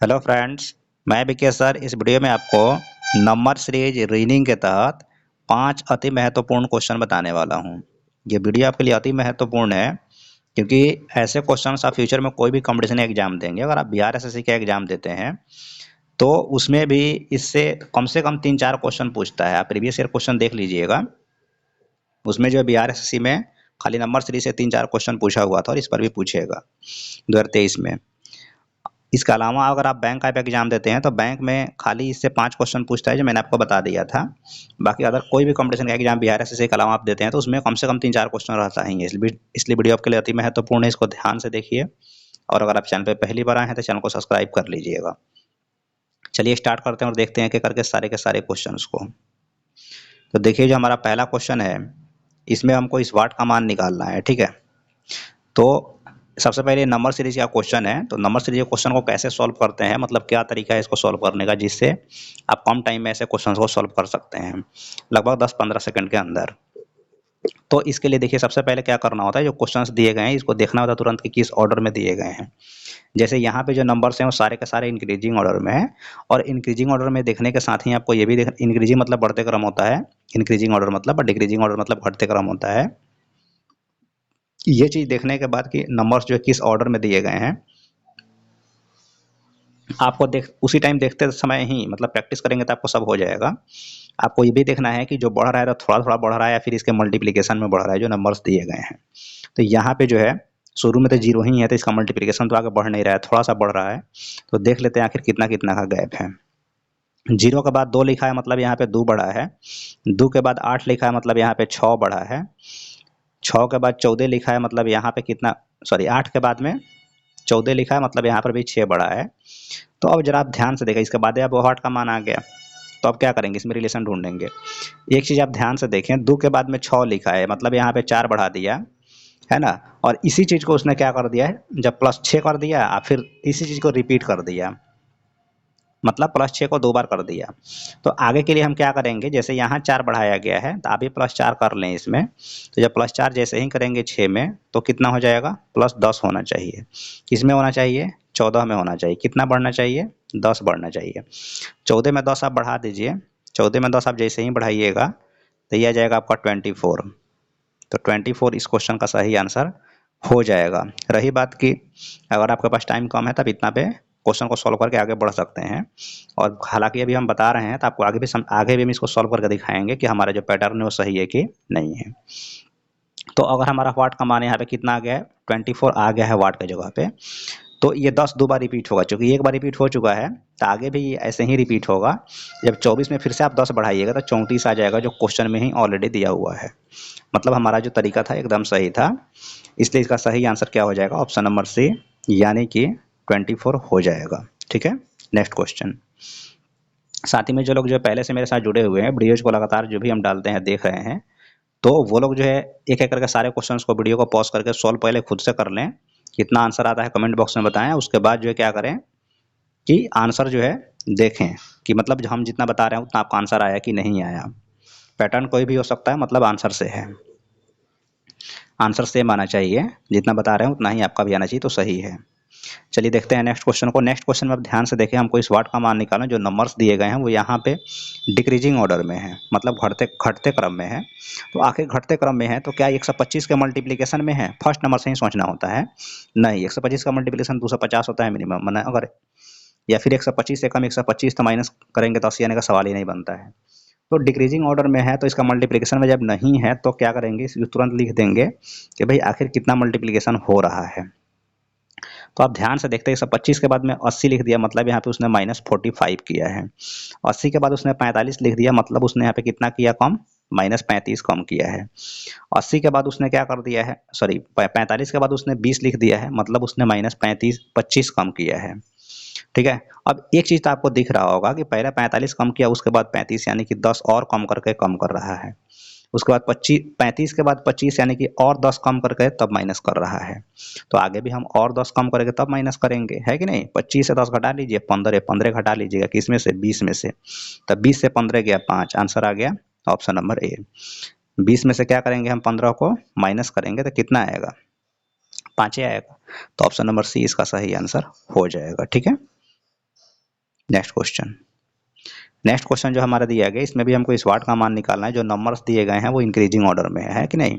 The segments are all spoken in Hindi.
हेलो फ्रेंड्स, मैं बीके सर इस वीडियो में आपको नंबर सीरीज रीजनिंग के तहत 5 अति महत्वपूर्ण क्वेश्चन बताने वाला हूं। ये वीडियो आपके लिए अति महत्वपूर्ण है क्योंकि ऐसे क्वेश्चंस आप फ्यूचर में कोई भी कंपटीशन एग्जाम देंगे, अगर आप बिहार एसएससी का एग्जाम देते हैं तो उसमें भी इससे कम से कम 3-4 क्वेश्चन पूछता है। आप प्रीवियस ईयर क्वेश्चन देख लीजिएगा, उसमें जो बिहार एसएससी में खाली नंबर सीरीज से 3-4 क्वेश्चन पूछा हुआ था और इस पर भी पूछेगा 2023 में। इसके अलावा अगर आप बैंक का एग्जाम देते हैं तो बैंक में खाली इससे 5 क्वेश्चन पूछता है, जो मैंने आपको बता दिया था। बाकी अगर कोई भी कंपटीशन का एग्जाम बिहार एसएससी के अलावा आप देते हैं तो उसमें कम से कम 3-4 क्वेश्चन रहता ही है। इसलिए वीडियो आपके लिए अति महत्वपूर्ण है, इसको ध्यान से देखिए। और अगर आप चैनल पर पहली बार आए हैं तो चैनल को सब्सक्राइब कर लीजिएगा। चलिए स्टार्ट करते हैं और देखते हैं कि करके सारे के सारे क्वेश्चन को। तो देखिए, जो हमारा पहला क्वेश्चन है इसमें हमको इस वाट का मान निकालना है, ठीक है। तो सबसे पहले नंबर सीरीज का क्वेश्चन है, तो नंबर सीरीज के क्वेश्चन को कैसे सॉल्व करते हैं, मतलब क्या तरीका है इसको सॉल्व करने का जिससे आप कम टाइम में ऐसे क्वेश्चन को सॉल्व कर सकते हैं, लगभग 10-15 सेकंड के अंदर। तो इसके लिए देखिए, सबसे पहले क्या करना होता है, जो क्वेश्चंस दिए गए हैं इसको देखना होता है तुरंत कि किस ऑर्डर में दिए गए हैं। जैसे यहाँ पे जो नंबर्स हैं वो सारे के सारे इंक्रीजिंग ऑर्डर में है, और इंक्रीजिंग ऑर्डर में देखने के साथ ही आपको ये भी देख, इंक्रीजिंग मतलब बढ़ते क्रम होता है, इंक्रीजिंग ऑर्डर मतलब, और डिक्रीजिंग ऑर्डर मतलब घटते क्रम होता है। ये चीज देखने के बाद कि नंबर्स जो किस ऑर्डर में दिए गए हैं, आपको उसी टाइम देखते समय ही, मतलब प्रैक्टिस करेंगे तो आपको सब हो जाएगा। आपको ये भी देखना है कि जो बढ़ रहा है तो थोड़ा थोड़ा बढ़ रहा है या फिर इसके मल्टीप्लिकेशन में बढ़ रहा है, जो नंबर्स दिए गए हैं। तो यहाँ पे जो है शुरू में तो जीरो ही है, तो इसका मल्टीप्लिकेशन तो आगे बढ़ नहीं रहा है, थोड़ा सा बढ़ रहा है। तो देख लेते हैं आखिर कितना कितना का गैप है। 0 के बाद 2 लिखा है, मतलब यहाँ पे 2 बढ़ा है। 2 के बाद 8 लिखा है, मतलब यहाँ पे 6 बढ़ा है। 6 के बाद 14 लिखा है, मतलब यहाँ पे कितना, सॉरी 8 के बाद में 14 लिखा है, मतलब यहाँ पर भी 6 बढ़ा है। तो अब जरा आप ध्यान से देखें, इसके बाद अब वाट का मान आ गया, तो अब क्या करेंगे, इसमें रिलेशन ढूंढेंगे। एक चीज़ आप ध्यान से देखें, 2 के बाद में 6 लिखा है, मतलब यहाँ पे 4 बढ़ा दिया है ना। और इसी चीज़ को उसने क्या कर दिया है, जब +6 कर दिया फिर इसी चीज़ को रिपीट कर दिया, मतलब +6 को 2 बार कर दिया। तो आगे के लिए हम क्या करेंगे, जैसे यहाँ 4 बढ़ाया गया है तो आप भी +4 कर लें इसमें। तो जब +4 जैसे ही करेंगे 6 में, तो कितना हो जाएगा, +10 होना चाहिए। किस में होना चाहिए, 14 में होना चाहिए। कितना बढ़ना चाहिए, 10 बढ़ना चाहिए। 14 में 10 आप बढ़ा दीजिए। 14 में 10 आप जैसे ही बढ़ाइएगा तो ये आ जाएगा आपका 24। तो 24 इस क्वेश्चन का सही आंसर हो जाएगा। रही बात की अगर आपके पास टाइम कम है तब इतना पे क्वेश्चन को सॉल्व करके आगे बढ़ सकते हैं। और हालांकि अभी हम बता रहे हैं तो आपको आगे भी हम इसको सॉल्व करके दिखाएंगे कि हमारा जो पैटर्न है वो सही है कि नहीं है। तो अगर हमारा वाट का मान यहाँ पे कितना आ गया है, 24 आ गया है वाट के जगह पे, तो ये 10 दो बार रिपीट होगा। चूंकि एक बार रिपीट हो चुका है तो आगे भी ऐसे ही रिपीट होगा। जब 24 में फिर से आप 10 बढ़ाइएगा तो 34 आ जाएगा, जो क्वेश्चन में ही ऑलरेडी दिया हुआ है। मतलब हमारा जो तरीका था एकदम सही था, इसलिए इसका सही आंसर क्या हो जाएगा, ऑप्शन नंबर सी, यानी कि 24 हो जाएगा। ठीक है, नेक्स्ट क्वेश्चन। साथ ही में जो लोग जो पहले से मेरे साथ जुड़े हुए हैं, वीडियोज को लगातार जो भी हम डालते हैं देख रहे हैं, तो वो लोग जो है एक एक करके सारे क्वेश्चंस को वीडियो को पॉज करके सॉल्व पहले खुद से कर लें। कितना आंसर आता है कमेंट बॉक्स में बताएं। उसके बाद जो है क्या करें कि आंसर जो है देखें कि मतलब जो हम जितना बता रहे हैं उतना आपका आंसर आया कि नहीं आया। पैटर्न कोई भी हो सकता है, मतलब आंसर से है, आंसर सेम आना चाहिए, जितना बता रहे हैं उतना ही आपका भी आना चाहिए, तो सही है। चलिए देखते हैं नेक्स्ट क्वेश्चन को। नेक्स्ट क्वेश्चन में आप ध्यान से देखें, हमको इस वाट का मान निकालना, जो नंबर्स दिए गए हैं वो यहाँ पे डिक्रीजिंग ऑर्डर में है, मतलब घटते घटते क्रम में है। तो आखिर घटते क्रम में है तो क्या 125 के मल्टीप्लिकेशन में है, फर्स्ट नंबर से ही सोचना होता है। नहीं, 125 का मल्टीप्लिकेशन 250 होता है मिनिमम, मैंने अगर, या फिर 125 से कम 125 तो माइनस करेंगे तो 80 आने का सवाल ही नहीं बनता है। तो डिक्रीजिंग ऑर्डर में है तो इसका मल्टीप्लिकेशन में जब नहीं है तो क्या करेंगे, इसको तुरंत लिख देंगे कि भाई आखिर कितना मल्टीप्लिकेशन हो रहा है। तो आप ध्यान से देखते हैं 125 के बाद में 80 लिख दिया, मतलब यहाँ पे उसने -45 किया है। 80 के बाद उसने 45 लिख दिया, मतलब उसने यहाँ पे कितना किया, कम, -35 कम किया है। 80 के बाद उसने क्या कर दिया है, सॉरी 45 के बाद उसने 20 लिख दिया है, मतलब उसने -25 कम किया है। ठीक है, अब एक चीज तो आपको दिख रहा होगा कि पहले 45 कम किया, उसके बाद 35, यानी कि 10 और कम करके कम कर रहा है। उसके बाद 35 के बाद 25, यानी कि और 10 कम करके तब माइनस कर रहा है। तो आगे भी हम और 10 कम करेंगे तब माइनस करेंगे, है कि नहीं। 25 से 10 घटा लीजिए, 15 घटा लीजिएगा, किस में से, 20 में से। तब 20 से 15 गया 5, आंसर आ गया ऑप्शन नंबर ए। 20 में से क्या करेंगे हम, 15 को माइनस करेंगे तो कितना आएगा, 5 आएगा। तो ऑप्शन नंबर सी इसका सही आंसर हो जाएगा। ठीक है, नेक्स्ट क्वेश्चन जो हमारा दिया गया, इसमें भी हमको स्वाट का मान निकालना है। जो नंबर्स दिए गए हैं वो इंक्रीजिंग ऑर्डर में है कि नहीं,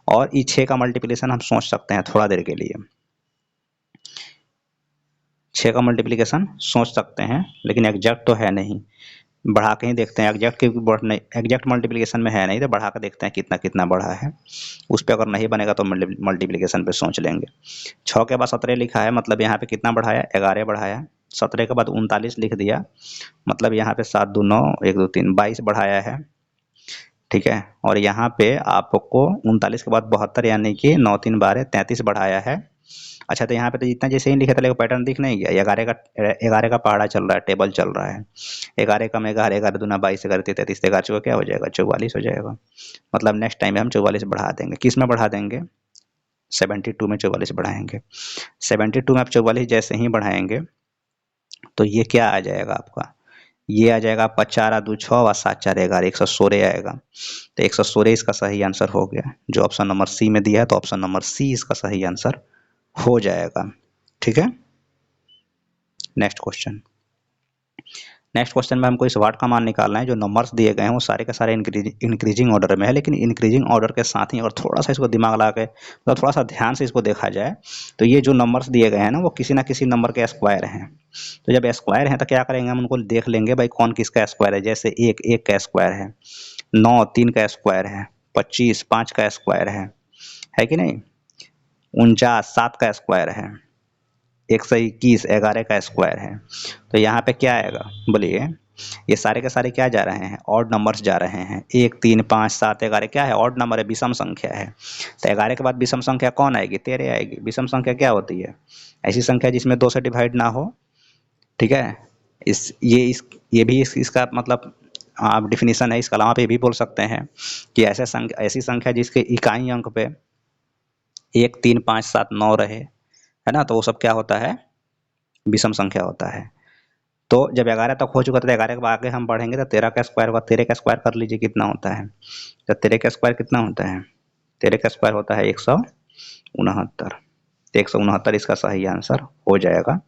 और इस 6 का मल्टीप्लिकेशन हम सोच सकते हैं थोड़ा देर के लिए। 6 का मल्टीप्लिकेशन सोच सकते हैं, लेकिन एग्जैक्ट तो है नहीं, बढ़ा के ही देखते हैं। एग्जैक्ट मल्टीप्लिकेशन में है नहीं, तो बढ़ा कर देखते हैं कितना कितना बढ़ा है। उस पर अगर नहीं बनेगा तो मल्टीप्लिकेशन पे सोच लेंगे। 6 के बाद 17 लिखा है, मतलब यहाँ पे कितना बढ़ाया, 11 बढ़ाया। 17 के बाद 39 लिख दिया, मतलब यहाँ पे 7 2 9 1 2 3 22 बढ़ाया है, ठीक है। और यहाँ पे आपको 39 के बाद 72 यानी कि 9 3 12 33 बढ़ाया है। अच्छा, तो यहाँ पे तो जितना जैसे ही लिखा था, लेकिन पैटर्न दिख नहीं गया। 11 का पहाड़ा चल रहा है, टेबल चल रहा है। 11 कम 11, 11 दूना 22, 11 33, 11 चौका क्या हो जाएगा, 44 हो जाएगा। मतलब नेक्स्ट टाइम में हम 44 बढ़ा देंगे। किस में बढ़ा देंगे, 72 में 44 बढ़ाएंगे। 72 में आप 44 जैसे ही बढ़ाएंगे तो ये क्या आ जाएगा आपका, ये आ जाएगा आपका 4 2 6 और 7 4 11, 116 आएगा। तो 116 इसका सही आंसर हो गया, जो ऑप्शन नंबर सी में दिया है। तो ऑप्शन नंबर सी इसका सही आंसर हो जाएगा, ठीक है। नेक्स्ट क्वेश्चन में हमको इस वाट का मान निकालना है। जो नंबर्स दिए गए हैं वो सारे के सारे इंक्रीजिंग ऑर्डर में है, लेकिन इंक्रीजिंग ऑर्डर के साथ ही अगर थोड़ा सा इसको दिमाग लगा के, मतलब थोड़ा सा ध्यान से इसको देखा जाए, तो ये जो नंबर्स दिए गए हैं ना, वो किसी ना किसी नंबर के स्क्वायर हैं। तो जब स्क्वायर हैं तो क्या करेंगे, हम उनको देख लेंगे भाई कौन किसका स्क्वायर है। जैसे 1 का स्क्वायर है, 9 3 का स्क्वायर है, 25 5 का स्क्वायर है कि नहीं, 49 7 का स्क्वायर है, 121 11 का स्क्वायर है। तो यहाँ पे क्या आएगा, बोलिए। ये सारे के सारे क्या जा रहे हैं, ऑड नंबर्स जा रहे हैं। 1 3 5 7 11 क्या है, ऑड नंबर है, विषम संख्या है। तो 11 के बाद विषम संख्या कौन आएगी, 13 आएगी। विषम संख्या क्या होती है, ऐसी संख्या जिसमें 2 से डिवाइड ना हो, ठीक है। ये भी इसका मतलब आप डिफिनीशन है। इसके अलावा पे भी बोल सकते हैं कि ऐसी संख्या जिसके इकाई अंक पे 1 3 5 7 9 रहे, है ना, तो वो सब क्या होता है, विषम संख्या होता है। तो जब 11 तक हो चुका तो 11 के आगे हम बढ़ेंगे तो 13 का स्क्वायर होगा। 13 का स्क्वायर कर लीजिए कितना होता है, तो 13 का स्क्वायर कितना होता है, 13 का स्क्वायर होता है 169। 169 इसका सही आंसर हो जाएगा,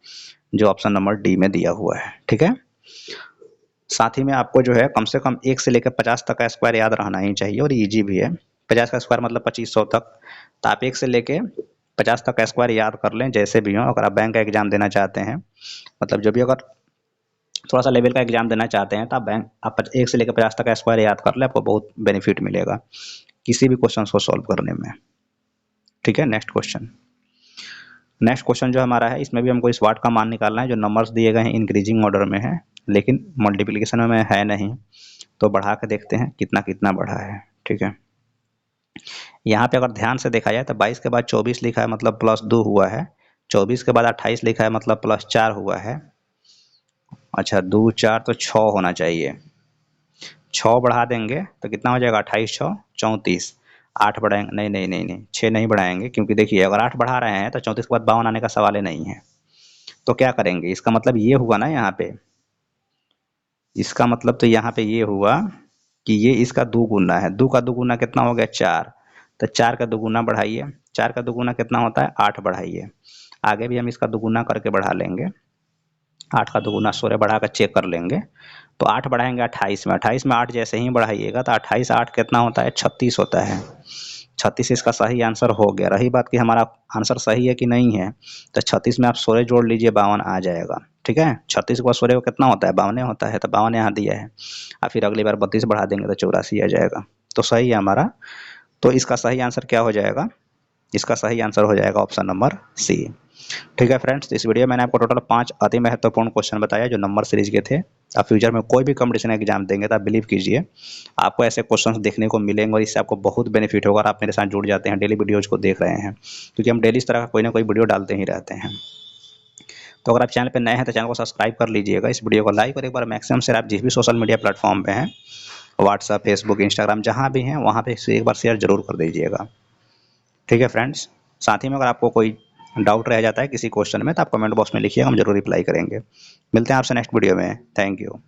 जो ऑप्शन नंबर डी में दिया हुआ है, ठीक है। साथ ही में आपको जो है कम से कम 1 से लेकर 50 तक का स्क्वायर याद रहना ही चाहिए, और ईजी भी है। 50 का स्क्वायर मतलब 2500 तक। तो आप 1 से लेके 50 तक का स्क्वायर याद कर लें, जैसे भी हो। अगर आप बैंक का एग्जाम देना चाहते हैं, मतलब जो भी अगर थोड़ा सा लेवल का एग्जाम देना चाहते हैं, तो आप 1 से लेकर 50 तक का स्क्वायर याद कर ले, आपको बहुत बेनिफिट मिलेगा किसी भी क्वेश्चन को सॉल्व करने में, ठीक है। नेक्स्ट क्वेश्चन जो हमारा है, इसमें भी हमको इस वाट का मान निकालना है। जो नंबर्स दिए गए हैं इंक्रीजिंग ऑर्डर में है, लेकिन मल्टीप्लिकेशन में है नहीं। तो बढ़ा के देखते हैं कितना कितना बढ़ा है, ठीक है। यहाँ पे अगर ध्यान से देखा जाए तो 22 के बाद 24 लिखा है, मतलब +2 हुआ है। 24 के बाद 28 लिखा है, मतलब +4 हुआ है। अच्छा, 2 4 तो 6 होना चाहिए। 6 बढ़ा देंगे तो कितना हो जाएगा, 28 6 34। 8 बढ़ाएंगे, नहीं नहीं नहीं नहीं 6 नहीं बढ़ाएंगे, क्योंकि देखिए अगर 8 बढ़ा रहे हैं तो 34 के बाद 52 आने का सवाल ही नहीं है। तो क्या करेंगे, इसका मतलब ये हुआ ना, यहाँ पे इसका मतलब तो यहाँ पे ये हुआ कि ये इसका 2 गुना है। 2 का 2 गुना कितना हो गया, 4। तो 4 का 2 गुना बढ़ाइए, 4 का 2 गुना कितना होता है, 8 बढ़ाइए। आगे भी हम इसका 2 गुना करके बढ़ा लेंगे। 8 का 2 गुना 16 बढ़ा कर चेक कर लेंगे। तो 8 बढ़ाएंगे 28 में, 28 में 8 जैसे ही बढ़ाइएगा तो 28 8 कितना होता है, 36 होता है। 36 इसका सही आंसर हो गया। रही बात कि हमारा आंसर सही है कि नहीं है, तो 36 में आप 16 जोड़ लीजिए, 52 आ जाएगा, ठीक है। 36 को 16 कितना होता है, 52 होता है। तो 52 यहाँ दिया है, और फिर अगली बार 32 बढ़ा देंगे तो 84 आ जाएगा। तो सही है हमारा। तो इसका सही आंसर क्या हो जाएगा, इसका सही आंसर हो जाएगा ऑप्शन नंबर सी, ठीक है फ्रेंड्स। इस वीडियो में मैंने आपको टोटल 5 अति महत्वपूर्ण क्वेश्चन बताया जो नंबर सीरीज के थे। आप फ्यूचर में कोई भी कंपटीशन एग्जाम देंगे तो आप बिलीव कीजिए आपको ऐसे क्वेश्चंस देखने को मिलेंगे, और इससे आपको बहुत बेनिफिट होगा। और आप मेरे साथ जुड़ जाते हैं, डेली वीडियोज़ को देख रहे हैं, क्योंकि हम डेली इस तरह का कोई ना कोई वीडियो डालते ही रहते हैं। तो अगर आप चैनल पर नए हैं तो चैनल को सब्सक्राइब कर लीजिएगा, इस वीडियो को लाइक, और एक बार मैक्सिमम से आप जिस भी सोशल मीडिया प्लेटफॉर्म पे हैं, व्हाट्सअप फेसबुक इंस्टाग्राम जहाँ भी हैं, वहाँ पे एक बार शेयर जरूर कर दीजिएगा, ठीक है फ्रेंड्स। साथ ही में अगर आपको कोई डाउट रह जाता है किसी क्वेश्चन में तो आप कमेंट बॉक्स में लिखिए, हम जरूर रिप्लाई करेंगे। मिलते हैं आपसे नेक्स्ट वीडियो में, थैंक यू।